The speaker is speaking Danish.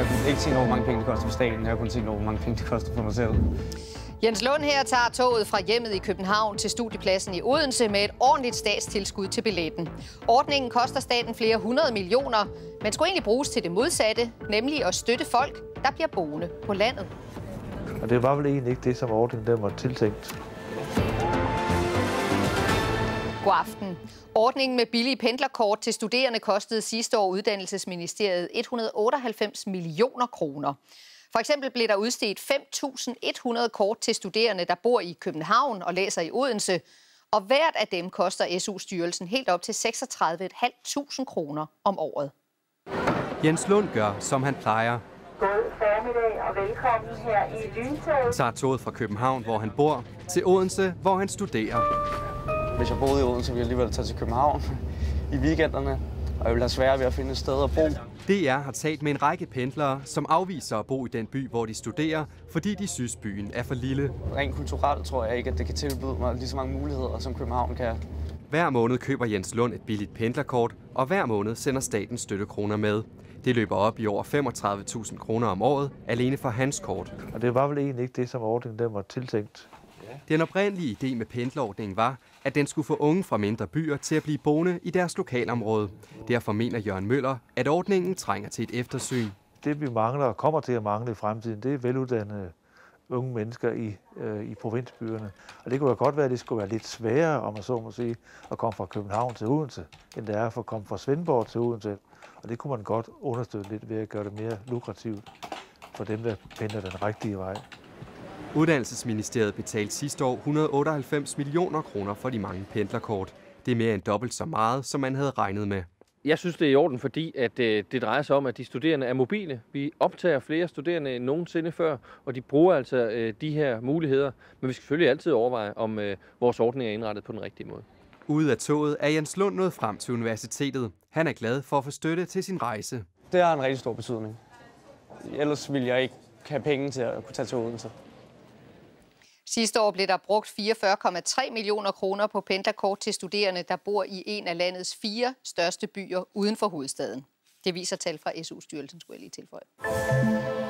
har ikke tænkt over, hvor mange penge det koster for staten. Jeg har kun tænkt over, hvor mange penge det koster for mig selv. Jens Lund her tager toget fra hjemmet i København til studiepladsen i Odense med et ordentligt statstilskud til billetten. Ordningen koster staten flere 100 millioner, men skulle egentlig bruges til det modsatte, nemlig at støtte folk, der bliver boende på landet. Og det var vel egentlig ikke det, som ordningen der var tiltænkt. God aften. Ordningen med billige pendlerkort til studerende kostede sidste år Uddannelsesministeriet 198 millioner kroner. For eksempel blev der udstedt 5.100 kort til studerende, der bor i København og læser i Odense. Og hvert af dem koster SU-styrelsen helt op til 36.500 kroner om året. Jens Lund gør, som han plejer. God formiddag og velkommen her i Lyntoget. Tager toget fra København, hvor han bor, til Odense, hvor han studerer. Hvis jeg boede i Odense, ville jeg alligevel tage til København i weekenderne, og jeg ville have svært ved at finde et sted at bo. DR har talt med en række pendlere, som afviser at bo i den by, hvor de studerer, fordi de synes, byen er for lille. Rent kulturelt tror jeg ikke, at det kan tilbyde mig lige så mange muligheder, som København kan. Hver måned køber Jens Lund et billigt pendlerkort, og hver måned sender staten støttekroner med. Det løber op i over 35.000 kroner om året, alene for hans kort. Og det var vel egentlig ikke det, som ordningen der var tiltænkt. Den oprindelige idé med pendlerordningen var, at den skulle få unge fra mindre byer til at blive boende i deres lokalområde. Derfor mener Jørgen Møller, at ordningen trænger til et eftersyn. Det vi mangler og kommer til at mangle i fremtiden, det er veluddannede unge mennesker i provinsbyerne. Og det kunne jo godt være, at det skulle være lidt sværere, om man så må sige, at komme fra København til Odense, end det er at komme fra Svendborg til Odense. Og det kunne man godt understøtte lidt ved at gøre det mere lukrativt for dem, der pendler den rigtige vej. Uddannelsesministeriet betalte sidste år 198 millioner kroner for de mange pendlerkort. Det er mere end dobbelt så meget, som man havde regnet med. Jeg synes, det er i orden, fordi at det drejer sig om, at de studerende er mobile. Vi optager flere studerende end nogensinde før, og de bruger altså de her muligheder. Men vi skal selvfølgelig altid overveje, om vores ordning er indrettet på den rigtige måde. Ude af toget er Jens Lund nået frem til universitetet. Han er glad for at få støtte til sin rejse. Det har en rigtig stor betydning. Ellers ville jeg ikke have penge til at kunne tage til Odense. Sidste år blev der brugt 44,3 millioner kroner på pendlerkort til studerende, der bor i en af landets 4 største byer uden for hovedstaden. Det viser tal fra SU-styrelsen, skulle jeg lige tilføje.